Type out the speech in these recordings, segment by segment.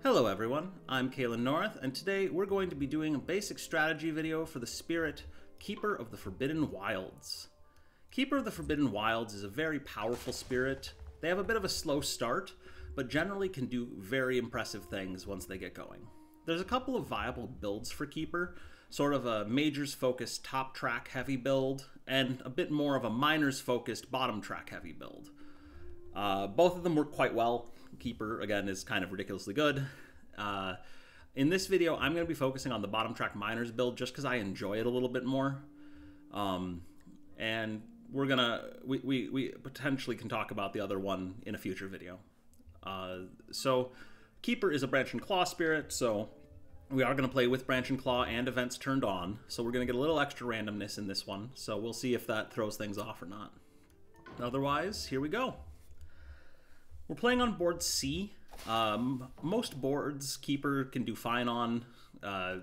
Hello everyone, I'm Kalen North, and today we're going to be doing a basic strategy video for the spirit Keeper of the Forbidden Wilds. Keeper of the Forbidden Wilds is a very powerful spirit. They have a bit of a slow start, but generally can do very impressive things once they get going. There's a couple of viable builds for Keeper, sort of a majors focused top track heavy build, and a bit more of a minors focused bottom track heavy build. Both of them work quite well. Keeper, again, is kind of ridiculously good. In this video, I'm going to be focusing on the bottom track minors build just because I enjoy it a little bit more. And we're gonna we potentially can talk about the other one in a future video. So Keeper is a Branch and Claw spirit, so we are going to play with Branch and Claw and events turned on. So we're going to get a little extra randomness in this one. So we'll see if that throws things off or not. Otherwise, here we go. We're playing on board C. Most boards Keeper can do fine on.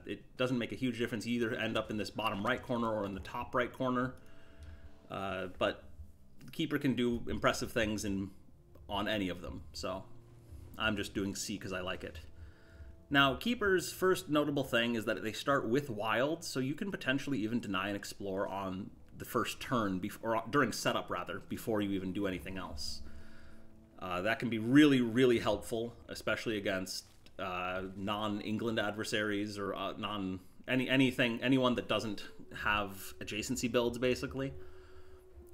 It doesn't make a huge difference. You either end up in this bottom right corner or in the top right corner. But Keeper can do impressive things on any of them. So I'm just doing C because I like it. Now, Keeper's first notable thing is that they start with Wild, so you can potentially even deny and explore on the first turn, or during setup rather, before you even do anything else. That can be really, really helpful, especially against non-England adversaries or anyone that doesn't have adjacency builds, basically.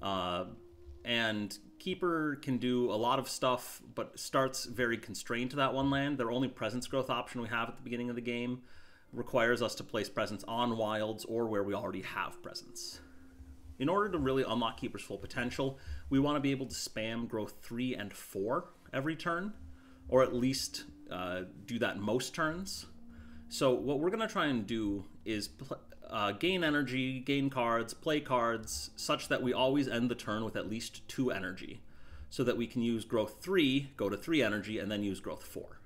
And Keeper can do a lot of stuff, but starts very constrained to that one land. Their only presence growth option we have at the beginning of the game requires us to place presence on wilds or where we already have presence. In order to really unlock Keeper's full potential, we want to be able to spam growth 3 and 4 every turn, or at least do that most turns. So what we're going to try and do is gain energy, gain cards, play cards, such that we always end the turn with at least 2 energy, so that we can use growth 3, go to 3 energy, and then use growth 4.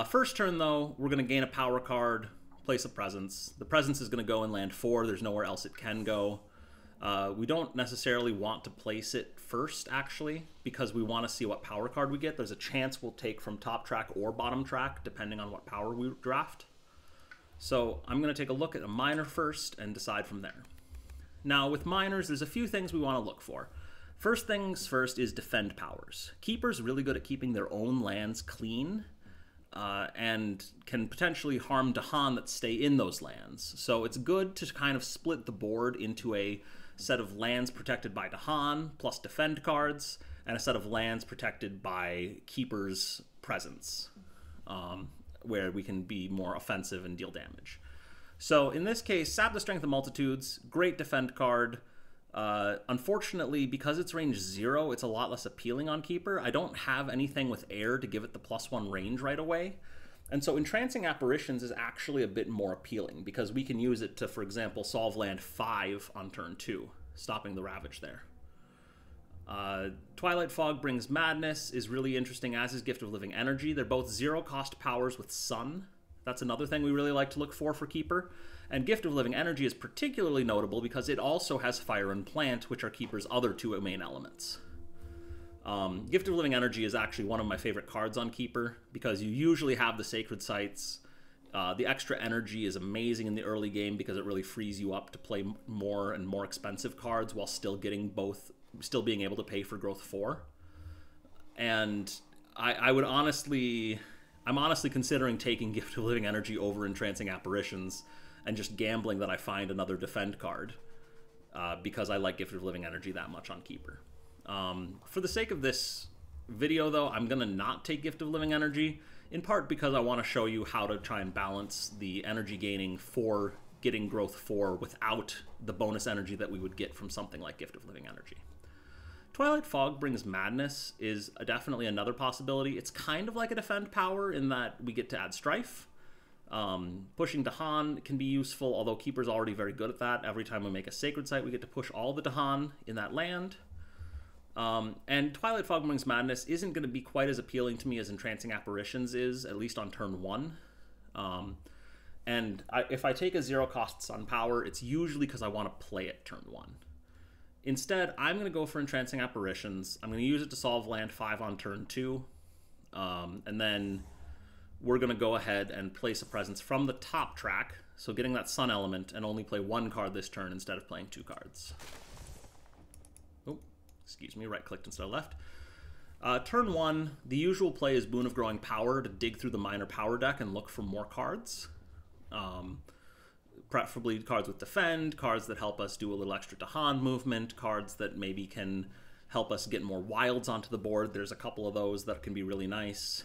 First turn, though, we're going to gain a power card, place a presence. The presence is going to go in land 4. There's nowhere else it can go. We don't necessarily want to place it first, actually, because we want to see what power card we get. There's a chance we'll take from top track or bottom track, depending on what power we draft. So I'm going to take a look at a minor first and decide from there. Now, with minors, there's a few things we want to look for. First things first is defend powers. Keeper's really good at keeping their own lands clean, and can potentially harm Dahan that stay in those lands. So it's good to kind of split the board into a set of lands protected by Dahan plus defend cards, and a set of lands protected by Keeper's presence, where we can be more offensive and deal damage. So in this case, Sap the Strength of Multitudes, great defend card. Unfortunately, because it's range 0, it's a lot less appealing on Keeper. I don't have anything with air to give it the +1 range right away. And so Entrancing Apparitions is actually a bit more appealing, because we can use it to, for example, solve land 5 on turn 2, stopping the Ravage there. Twilight Fog Brings Madness is really interesting, as is Gift of Living Energy. They're both 0-cost powers with Sun. That's another thing we really like to look for Keeper. And Gift of Living Energy is particularly notable because it also has Fire and Plant, which are Keeper's other 2 main elements. Gift of Living Energy is actually one of my favorite cards on Keeper, because you usually have the Sacred Sites. The extra energy is amazing in the early game because it really frees you up to play more and more expensive cards while still getting still being able to pay for growth 4. And I'm honestly considering taking Gift of Living Energy over Entrancing Apparitions and just gambling that I find another defend card, because I like Gift of Living Energy that much on Keeper. For the sake of this video, though, I'm going to not take Gift of Living Energy, in part because I want to show you how to try and balance the energy gaining for getting growth 4 without the bonus energy that we would get from something like Gift of Living Energy. Twilight Fog Brings Madness is definitely another possibility. It's kind of like a defend power in that we get to add Strife. Pushing Dahan can be useful, although Keeper's already very good at that. Every time we make a Sacred Site, we get to push all the Dahan in that land. And Twilight Fog Brings Madness isn't going to be quite as appealing to me as Entrancing Apparitions is, at least on turn 1. If I take a 0-cost Sun power, it's usually because I want to play it turn 1. Instead, I'm going to go for Entrancing Apparitions. I'm going to use it to solve land 5 on turn 2. And then we're going to go ahead and place a presence from the top track, so getting that sun element, and only play one card this turn instead of playing 2 cards. Oh, excuse me, right-clicked instead of left. Turn 1, the usual play is Boon of Growing Power to dig through the minor power deck and look for more cards. Preferably cards with defend, cards that help us do a little extra Dahan movement, cards that maybe can help us get more wilds onto the board. There's a couple of those that can be really nice.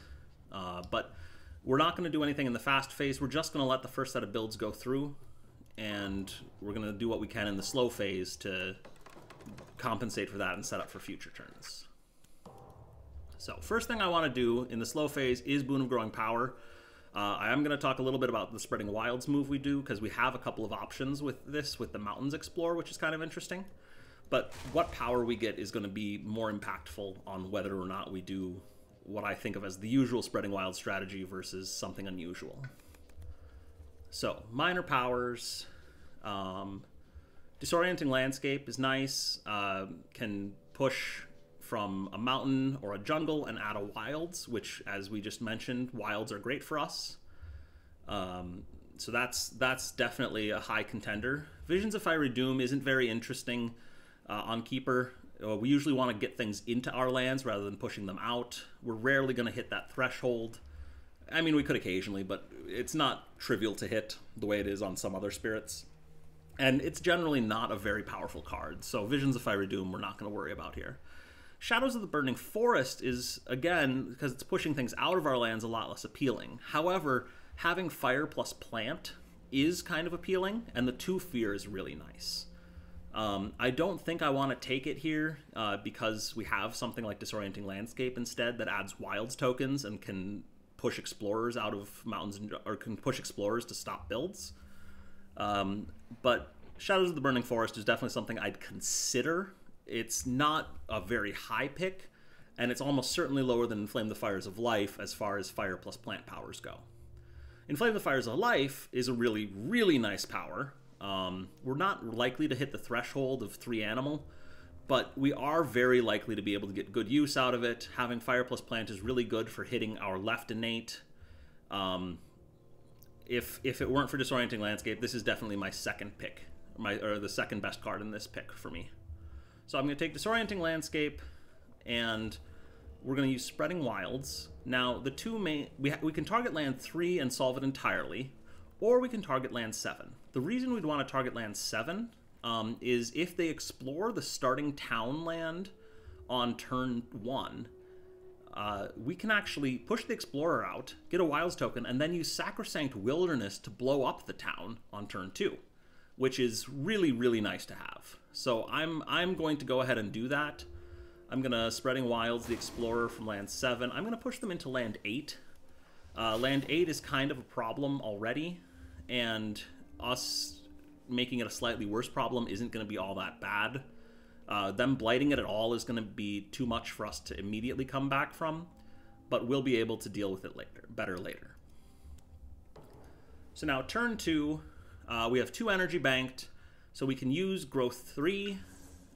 But we're not going to do anything in the fast phase. We're just going to let the first set of builds go through, and we're going to do what we can in the slow phase to compensate for that and set up for future turns. So first thing I want to do in the slow phase is Boon of Growing Power. I am going to talk a little bit about the Spreading Wilds move we do, because we have a couple of options with this, with the Mountains Explore, which is kind of interesting. But what power we get is going to be more impactful on whether or not we do what I think of as the usual Spreading Wild strategy versus something unusual. So, minor powers. Disorienting Landscape is nice. Can push from a mountain or a jungle and add a wilds, which, as we just mentioned, wilds are great for us. So that's definitely a high contender. Visions of Fiery Doom isn't very interesting on Keeper. We usually want to get things into our lands rather than pushing them out. We're rarely going to hit that threshold. I mean, we could occasionally, but it's not trivial to hit the way it is on some other spirits. And it's generally not a very powerful card, so Visions of Fiery Doom we're not going to worry about here. Shadows of the Burning Forest is, again, because it's pushing things out of our lands, a lot less appealing. However, having fire plus plant is kind of appealing, and the 2 fear is really nice. I don't think I want to take it here because we have something like Disorienting Landscape instead that adds wilds tokens and can push explorers out of mountains, or can push explorers to stop builds. But Shadows of the Burning Forest is definitely something I'd consider. It's not a very high pick, and it's almost certainly lower than Inflame the Fires of Life as far as fire plus plant powers go. Inflame the Fires of Life is a really, really nice power. We're not likely to hit the threshold of 3 animal, but we are very likely to be able to get good use out of it. Having fire plus plant is really good for hitting our left innate. If it weren't for Disorienting Landscape, this is definitely my second pick, or the second best card in this pick for me. So I'm going to take Disorienting Landscape, and we're going to use Spreading Wilds. Now, the 2 main... We can target land 3 and solve it entirely, or we can target land 7. The reason we'd want to target land 7 is if they explore the starting town land on turn 1, we can actually push the Explorer out, get a Wilds token, and then use Sacrosanct Wilderness to blow up the town on turn 2, which is really, really nice to have. So I'm going to go ahead and do that. I'm going to Spreading Wilds the Explorer from land 7. I'm going to push them into land 8. Land 8 is kind of a problem already, and us making it a slightly worse problem isn't going to be all that bad. Them blighting it at all is going to be too much for us to immediately come back from, but we'll be able to deal with it better later. So now turn 2, we have 2 energy banked, so we can use Growth 3.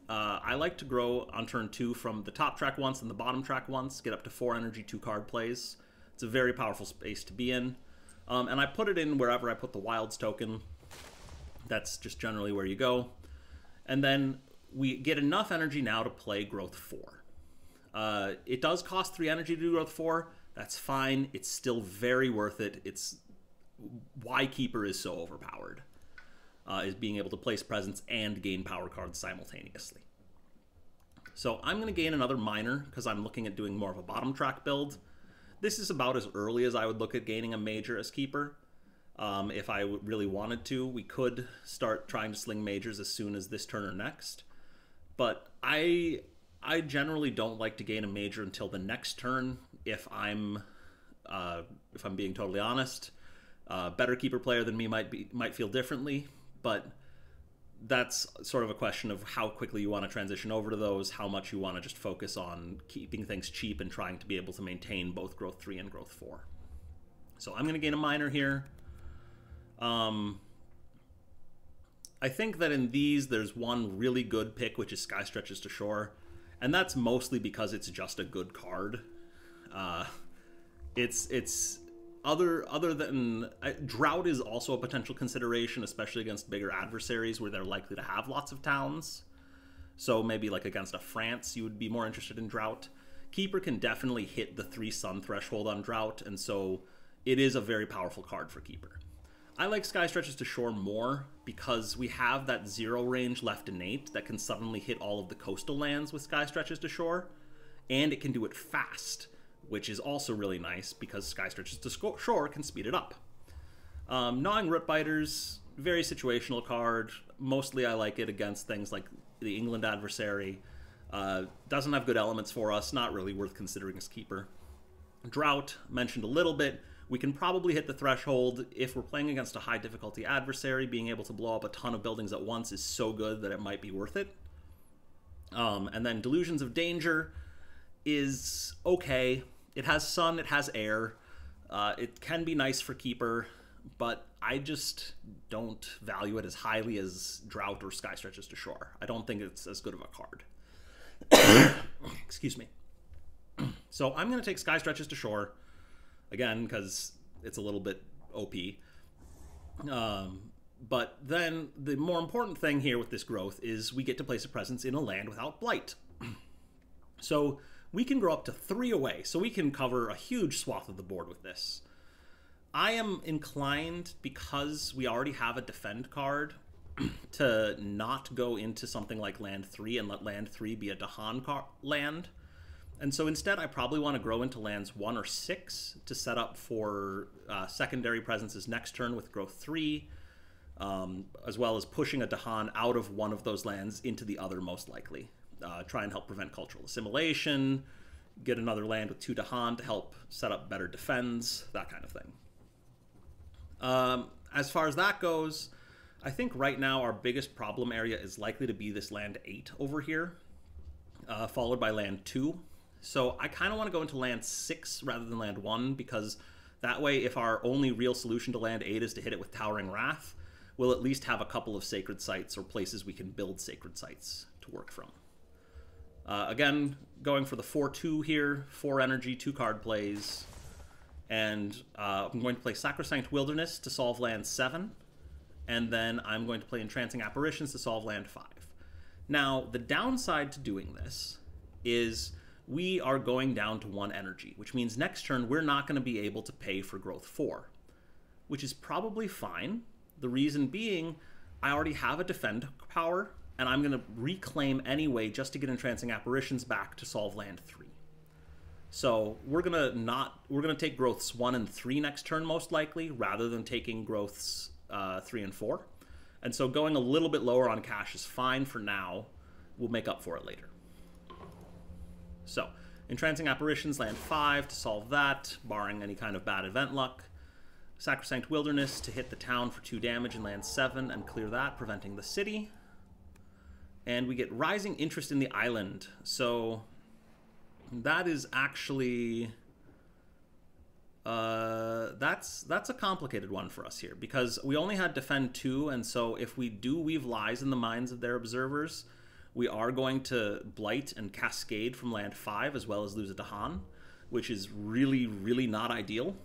I like to grow on turn 2 from the top track once and the bottom track once, get up to 4 energy 2 card plays. It's a very powerful space to be in. And I put it in wherever I put the Wilds token. That's just generally where you go. And then we get enough energy now to play Growth 4. It does cost 3 energy to do Growth 4. That's fine. It's still very worth it. It's why Keeper is so overpowered, is being able to place presence and gain power cards simultaneously. So I'm going to gain another minor because I'm looking at doing more of a bottom track build. This is about as early as I would look at gaining a major as Keeper. If I really wanted to, we could start trying to sling majors as soon as this turn or next. But I generally don't like to gain a major until the next turn. If I'm being totally honest, better Keeper player than me might feel differently, but that's sort of a question of how quickly you want to transition over to those, how much you want to just focus on keeping things cheap and trying to be able to maintain both Growth 3 and Growth 4. So I'm going to gain a minor here. I think that in these, there's one really good pick, which is Sky Stretches to Shore, and that's mostly because it's just a good card. It's other than drought is also a potential consideration, especially against bigger adversaries where they're likely to have lots of towns. So maybe like against a France, you would be more interested in drought. Keeper can definitely hit the 3 sun threshold on drought, and so it is a very powerful card for Keeper. I like Sky Stretches to Shore more because we have that 0 range left innate that can suddenly hit all of the coastal lands with Sky Stretches to Shore, and it can do it fast, which is also really nice because Sky Stretches to Shore can speed it up. Gnawing Rootbiters, very situational card. Mostly I like it against things like the England adversary. Doesn't have good elements for us, not really worth considering as Keeper. Drought, mentioned a little bit. We can probably hit the threshold if we're playing against a high difficulty adversary. Being able to blow up a ton of buildings at once is so good that it might be worth it. And then Delusions of Danger is okay. It has sun, it has air. It can be nice for Keeper, but I just don't value it as highly as Drought or Sky Stretches to Shore. I don't think it's as good of a card. Excuse me. So I'm going to take Sky Stretches to Shore, again, because it's a little bit OP. But then the more important thing here with this growth is we get to place a presence in a land without blight. So we can grow up to 3 away, so we can cover a huge swath of the board with this. I am inclined, because we already have a defend card, to not go into something like land 3 and let land 3 be a Dahan land. And so instead, I probably want to grow into lands 1 or 6 to set up for secondary presences next turn with growth 3, as well as pushing a Dahan out of one of those lands into the other most likely. Try and help prevent cultural assimilation, get another land with 2 Dahan to help set up better defends, that kind of thing. As far as that goes, I think right now our biggest problem area is likely to be this land 8 over here, followed by land 2. So I kind of want to go into land 6 rather than land 1, because that way if our only real solution to land 8 is to hit it with Towering Wrath, we'll at least have a couple of sacred sites or places we can build sacred sites to work from. Again, going for the 4-2 here, 4 energy, 2 card plays, and I'm going to play Sacrosanct Wilderness to solve land 7, and then I'm going to play Entrancing Apparitions to solve land 5. Now, the downside to doing this is we are going down to 1 energy, which means next turn we're not going to be able to pay for growth 4, which is probably fine. The reason being, I already have a defend power, and I'm going to reclaim anyway just to get Entrancing Apparitions back to solve land 3. So we're gonna take growths 1 and 3 next turn most likely, rather than taking growths 3 and 4. And so going a little bit lower on cash is fine for now. We'll make up for it later. So Entrancing Apparitions land 5 to solve that, barring any kind of bad event luck. Sacrosanct Wilderness to hit the town for 2 damage in land 7 and clear that, preventing the city. And we get Rising Interest in the Island. So that is actually that's a complicated one for us here, because we only had defend 2, and so if we do weave lies in the minds of their observers, we are going to blight and cascade from land 5 as well as lose a Dahan, which is really, really not ideal.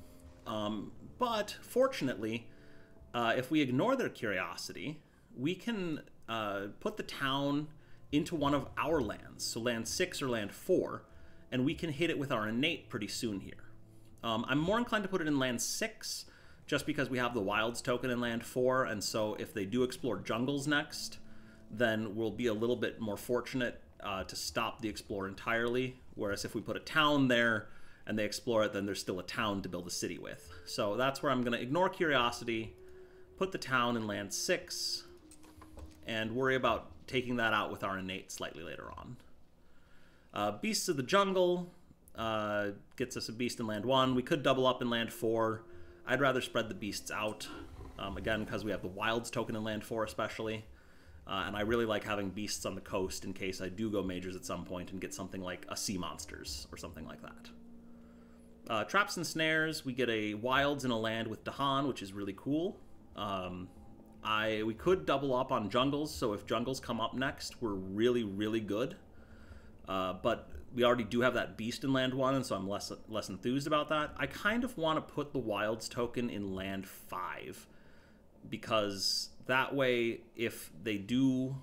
But fortunately, if we ignore their curiosity, we can put the town into one of our lands, so land 6 or land 4, and we can hit it with our innate pretty soon here. I'm more inclined to put it in land 6, just because we have the Wilds token in land 4, and so if they do explore jungles next, then we'll be a little bit more fortunate to stop the explore entirely, whereas if we put a town there and they explore it, then there's still a town to build a city with. So that's where I'm going to ignore curiosity, put the town in land 6, and worry about taking that out with our innate slightly later on. Beasts of the Jungle gets us a beast in land 1. We could double up in land 4. I'd rather spread the beasts out, again, because we have the Wilds token in land 4 especially. And I really like having beasts on the coast in case I do go majors at some point and get something like a Sea Monsters or something like that. Traps and Snares, we get a Wilds in a land with Dahan, which is really cool. We could double up on jungles, so if jungles come up next, we're really, really good. But we already do have that beast in land 1, and so I'm less enthused about that. I kind of want to put the wilds token in land 5, because that way, if they do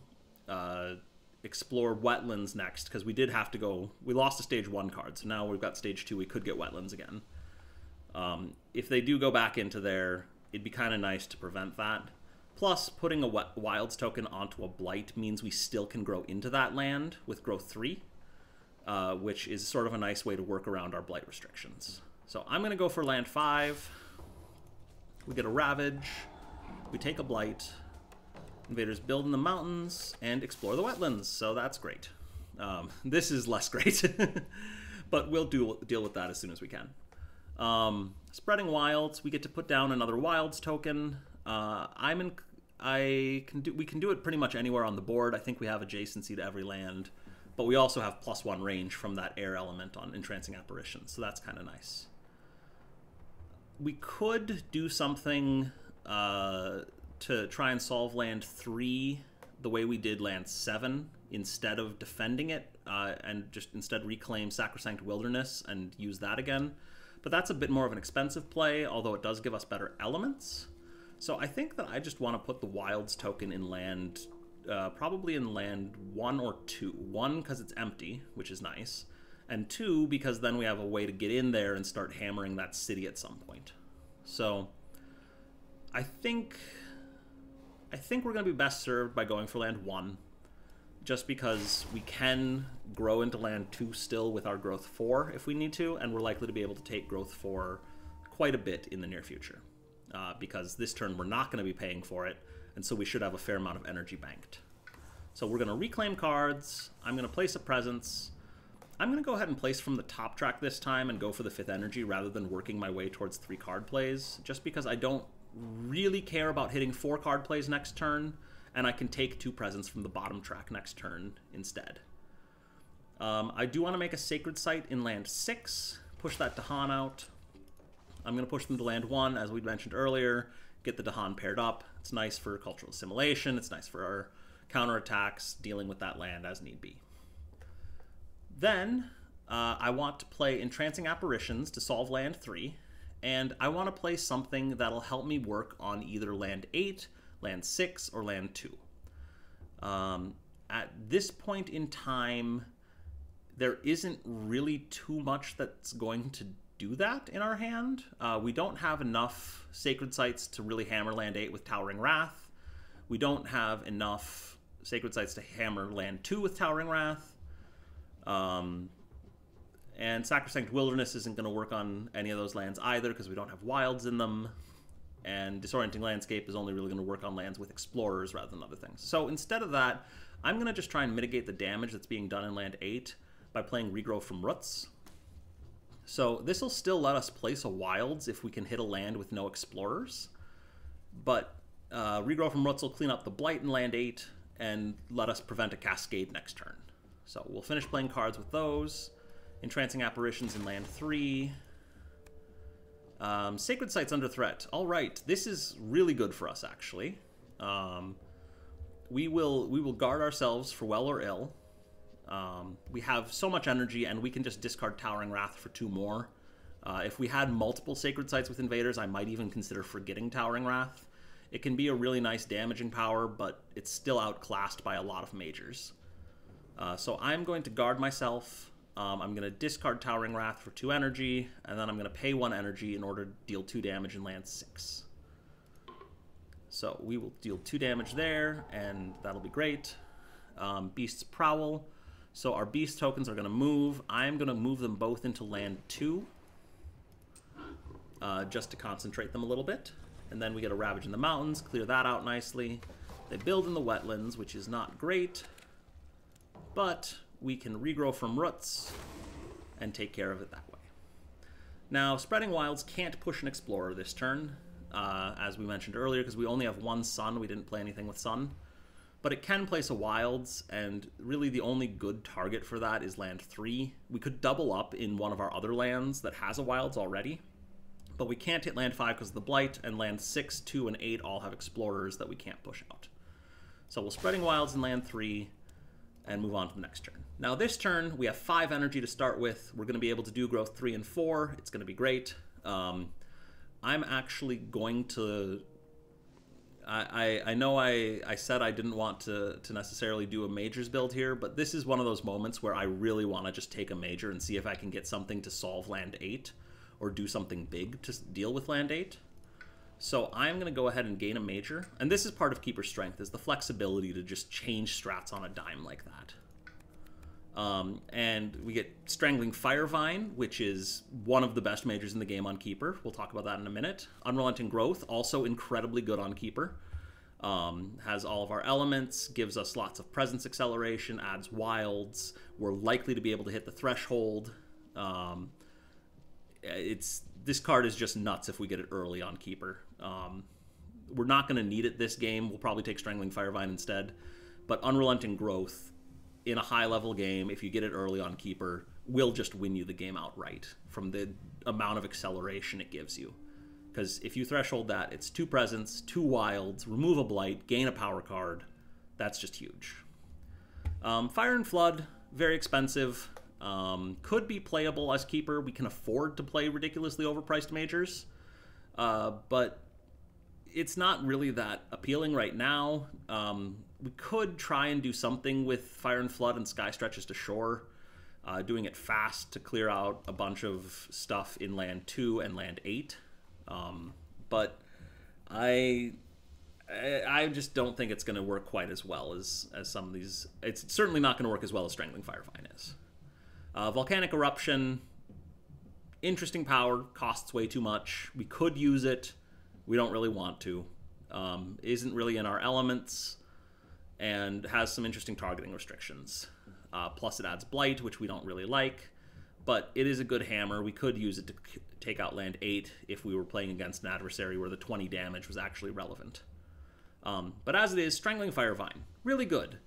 explore wetlands next, because we did have to go, we lost a stage 1 card, so now we've got stage 2, we could get wetlands again. If they do go back into there, it'd be kind of nice to prevent that. Plus, putting a wilds token onto a blight means we still can grow into that land with growth 3, which is sort of a nice way to work around our blight restrictions. So I'm going to go for land 5. We get a Ravage. We take a blight. Invaders build in the mountains and explore the wetlands, so that's great. This is less great, but we'll deal with that as soon as we can. Spreading wilds, we get to put down another wilds token. We can do it pretty much anywhere on the board. I think we have adjacency to every land, but we also have +1 range from that air element on Entrancing Apparition, so that's kind of nice. We could do something to try and solve land 3 the way we did land 7, instead of defending it, and just instead reclaim Sacrosanct Wilderness and use that again. But that's a bit more of an expensive play, although it does give us better elements. So I think that I just want to put the wilds token in land, probably in land 1 or 2. 1, because it's empty, which is nice, and 2, because then we have a way to get in there and start hammering that city at some point. So I think we're going to be best served by going for land 1, just because we can grow into land 2 still with our growth 4 if we need to, and we're likely to be able to take growth 4 quite a bit in the near future. Because this turn we're not going to be paying for it, and so we should have a fair amount of energy banked. So we're going to reclaim cards. I'm going to place a presence. I'm going to go ahead and place from the top track this time and go for the 5th energy rather than working my way towards 3 card plays, just because I don't really care about hitting 4 card plays next turn, and I can take 2 presents from the bottom track next turn instead. I do want to make a Sacred Site in land 6, push that Dahan out. I'm going to push them to land 1, as we mentioned earlier, get the Dahan paired up. It's nice for cultural assimilation, it's nice for our counterattacks, dealing with that land as need be. Then, I want to play Entrancing Apparitions to solve land 3, and I want to play something that'll help me work on either land 8, land 6, or land 2. At this point in time, there isn't really too much that's going to do that in our hand. We don't have enough Sacred Sites to really hammer land 8 with Towering Wrath. We don't have enough Sacred Sites to hammer land 2 with Towering Wrath. And Sacrosanct Wilderness isn't going to work on any of those lands either, because we don't have wilds in them. And Disorienting Landscape is only really going to work on lands with explorers rather than other things. So instead of that, I'm going to just try and mitigate the damage that's being done in land 8 by playing Regrow from Roots. So this will still let us place a wilds if we can hit a land with no explorers, but Regrow from Roots will clean up the blight in land 8 and let us prevent a cascade next turn. So we'll finish playing cards with those. Entrancing Apparitions in land 3. Sacred Sites under threat. All right, this is really good for us, actually. We will guard ourselves for well or ill. We have so much energy, and we can just discard Towering Wrath for 2 more. If we had multiple Sacred Sites with Invaders, I might even consider forgetting Towering Wrath. It can be a really nice damaging power, but it's still outclassed by a lot of majors. So I'm going to guard myself. I'm going to discard Towering Wrath for 2 energy, and then I'm going to pay 1 energy in order to deal 2 damage in land 6. So we will deal 2 damage there, and that'll be great. Beast's Prowl. So our beast tokens are going to move. I'm going to move them both into land 2, just to concentrate them a little bit. And then we get a Ravage in the Mountains, clear that out nicely. They build in the wetlands, which is not great, but we can regrow from Roots and take care of it that way. Now, Spreading Wilds can't push an Explorer this turn, as we mentioned earlier, because we only have 1 Sun. We didn't play anything with Sun. But it can place a Wilds, and really the only good target for that is land 3. We could double up in one of our other lands that has a Wilds already, but we can't hit land 5 because of the Blight, and land 6, 2, and 8 all have Explorers that we can't push out. So we'll Spreading Wilds in land 3. and move on to the next turn. Now this turn, we have 5 energy to start with. We're going to be able to do growth 3 and 4. It's going to be great. I'm actually going to... I know I said I didn't want to necessarily do a majors build here, but this is one of those moments where I really want to just take a major and see if I can get something to solve land 8 or do something big to deal with land 8. So I'm going to go ahead and gain a major, and this is part of Keeper's strength, is the flexibility to just change strats on a dime like that. And we get Strangling Firevine, which is one of the best majors in the game on Keeper. We'll talk about that in a minute. Unrelenting Growth, also incredibly good on Keeper. Has all of our elements, gives us lots of presence acceleration, adds wilds. We're likely to be able to hit the threshold. This card is just nuts if we get it early on Keeper. We're not going to need it this game. We'll probably take Strangling Firevine instead. But Unrelenting Growth, in a high-level game, if you get it early on Keeper, will just win you the game outright from the amount of acceleration it gives you. Because if you threshold that, it's 2 presence, 2 wilds, remove a blight, gain a power card. That's just huge. Fire and Flood, very expensive. Could be playable as Keeper. We can afford to play ridiculously overpriced majors. But it's not really that appealing right now. We could try and do something with Fire and Flood and Sky Stretches to Shore, doing it fast to clear out a bunch of stuff in land 2 and land 8. But I just don't think it's going to work quite as well as some of these. It's certainly not going to work as well as Strangling Firevine is. Volcanic Eruption, interesting power, costs way too much. We could use it. We don't really want to. Isn't really in our elements, and has some interesting targeting restrictions. Plus it adds Blight, which we don't really like, but it is a good hammer. We could use it to take out land 8 if we were playing against an adversary where the 20 damage was actually relevant. But as it is, Strangling Firevine, really good.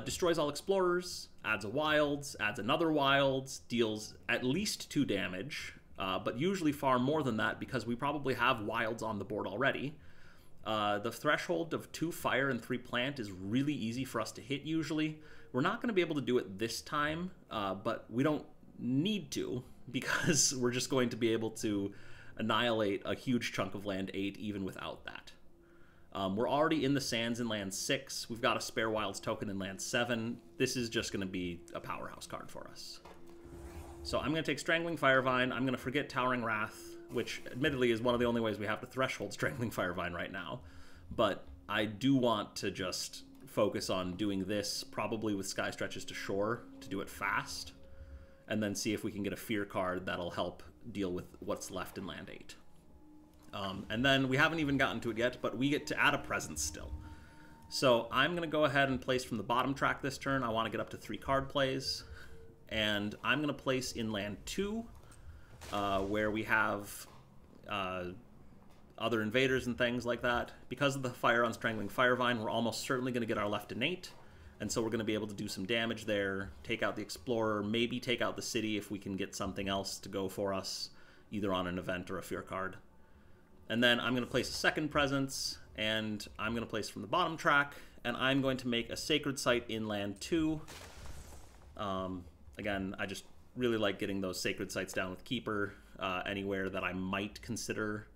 Destroys all explorers, adds a wilds, adds another wilds, deals at least 2 damage, but usually far more than that because we probably have wilds on the board already. The threshold of 2 fire and 3 plant is really easy for us to hit usually. We're not going to be able to do it this time, but we don't need to because we're just going to be able to annihilate a huge chunk of land 8 even without that. We're already in the sands in land 6. We've got a spare wilds token in land 7. This is just going to be a powerhouse card for us. So I'm going to take Strangling Firevine. I'm going to forget Towering Wrath, which admittedly is one of the only ways we have to threshold Strangling Firevine right now. But I do want to just focus on doing this, probably with Sky Stretches to Shore, to do it fast, and then see if we can get a fear card that'll help deal with what's left in land 8. And then we haven't even gotten to it yet, but we get to add a presence still. So I'm going to go ahead and place from the bottom track this turn. I want to get up to 3 card plays. And I'm going to place in land 2, where we have other invaders and things like that. Because of the fire on Strangling Firevine, we're almost certainly going to get our left innate. And so we're going to be able to do some damage there, take out the Explorer, maybe take out the city if we can get something else to go for us, either on an event or a fear card. And then I'm going to place a second presence, and I'm going to place from the bottom track, and I'm going to make a Sacred Site in land 2. Again, I just really like getting those Sacred Sites down with Keeper anywhere that I might consider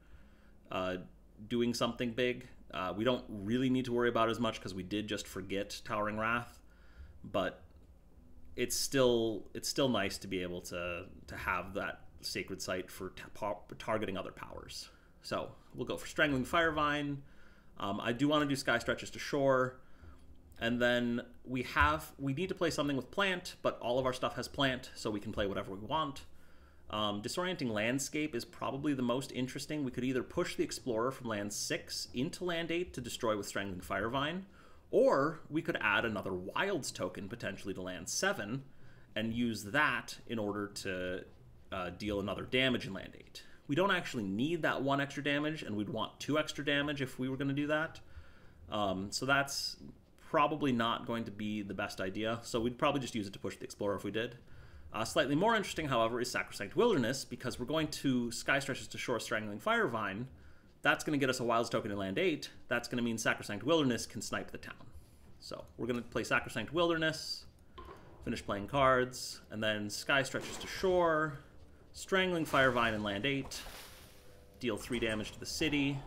doing something big. We don't really need to worry about it as much because we did just forget Towering Wrath, but it's still nice to be able to have that Sacred Site for targeting other powers. So we'll go for Strangling Firevine. I do want to do Sky Stretches to Shore. And then we need to play something with plant, but all of our stuff has plant, so we can play whatever we want. Disorienting Landscape is probably the most interesting. We could either push the Explorer from land 6 into land 8 to destroy with Strangling Firevine, or we could add another Wilds token potentially to land 7 and use that in order to deal another damage in land 8. We don't actually need that 1 extra damage, and we'd want 2 extra damage if we were going to do that. So that's probably not going to be the best idea, so we'd probably just use it to push the Explorer if we did. Slightly more interesting, however, is Sacrosanct Wilderness, because we're going to Sky Stretches to Shore Strangling Firevine. That's going to get us a Wilds token in land 8. That's going to mean Sacrosanct Wilderness can snipe the town. So we're going to play Sacrosanct Wilderness. Finish playing cards, and then Sky Stretches to Shore, Strangling Firevine in land 8, deal 3 damage to the city,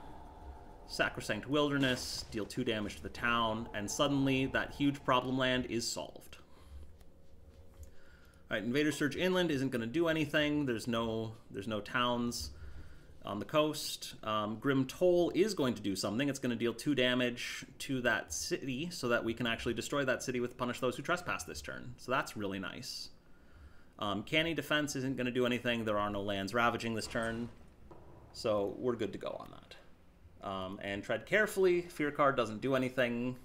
Sacrosanct Wilderness, deal 2 damage to the town, and suddenly that huge problem land is solved. Alright, Invader Surge Inland isn't going to do anything. There's no towns on the coast. Grim Toll is going to do something. It's going to deal 2 damage to that city so that we can actually destroy that city with Punish Those Who Trespass this turn. So that's really nice. Canny Defense isn't going to do anything. There are no lands ravaging this turn. So we're good to go on that. And Tread Carefully. Fear card doesn't do anything.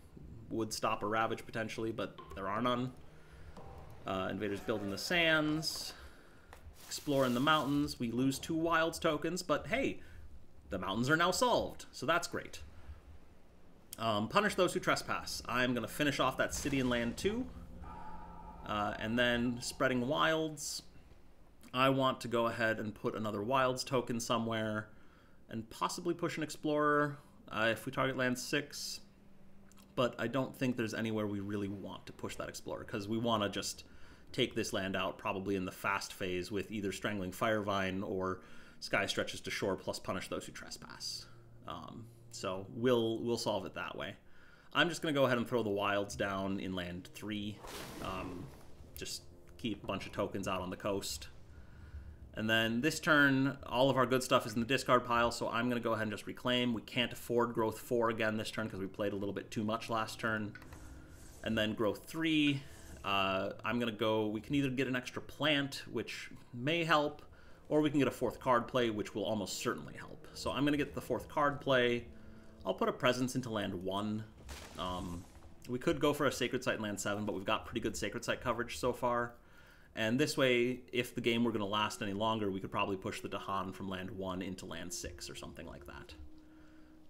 Would stop a Ravage potentially, but there are none. Invaders Build in the Sands. Explore in the Mountains. We lose 2 Wilds tokens, but hey, the mountains are now solved, so that's great. Punish Those Who Trespass. I'm going to finish off that city in land 2. And then Spreading Wilds. I want to go ahead and put another Wilds token somewhere and possibly push an Explorer if we target land 6. But I don't think there's anywhere we really want to push that Explorer, because we want to just take this land out probably in the fast phase with either Strangling Firevine or Sky Stretches to Shore plus Punish Those Who Trespass. So we'll solve it that way. I'm just going to go ahead and throw the Wilds down in land 3. Just keep a bunch of tokens out on the coast. And then this turn, all of our good stuff is in the discard pile, so I'm going to go ahead and just reclaim. We can't afford Growth 4 again this turn because we played a little bit too much last turn. And then Growth 3, I'm going to go, we can either get an extra plant, which may help, or we can get a 4th card play, which will almost certainly help. So I'm going to get the 4th card play. I'll put a Presence into land 1. We could go for a Sacred Site in land 7, but we've got pretty good Sacred Site coverage so far. And this way, if the game were going to last any longer, we could probably push the Dahan from land 1 into land 6 or something like that.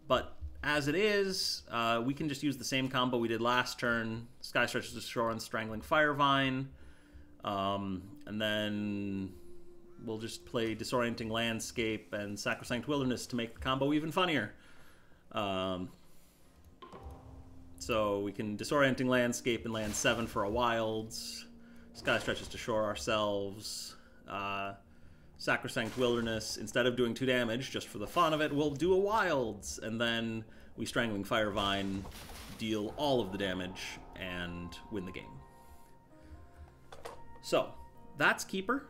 But as it is, we can just use the same combo we did last turn. Sky Stretches to Shore and Strangling Firevine. And then we'll just play Disorienting Landscape and Sacrosanct Wilderness to make the combo even funnier. So we can Disorienting Landscape in land 7 for a Wilds. Sky Stretches to Shore ourselves. Sacrosanct Wilderness, instead of doing 2 damage, just for the fun of it, we'll do a Wilds. And then we Strangling Firevine, deal all of the damage, and win the game. So, that's Keeper.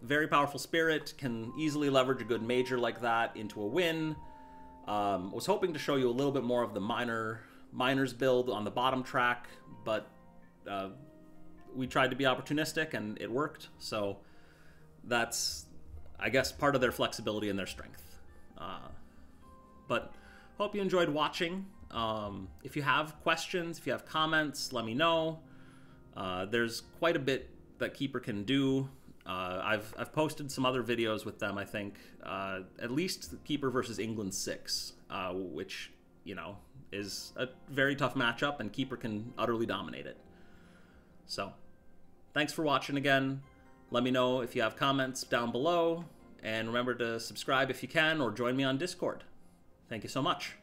Very powerful spirit, can easily leverage a good major like that into a win. Was hoping to show you a little bit more of the miners build on the bottom track, but we tried to be opportunistic and it worked. So that's, I guess, part of their flexibility and their strength. But hope you enjoyed watching. If you have questions, if you have comments, let me know. There's quite a bit that Keeper can do. I've posted some other videos with them, I think. At least Keeper versus England 6, which, you know, is a very tough matchup, and Keeper can utterly dominate it. So, thanks for watching again. Let me know if you have comments down below, and remember to subscribe if you can, or join me on Discord. Thank you so much.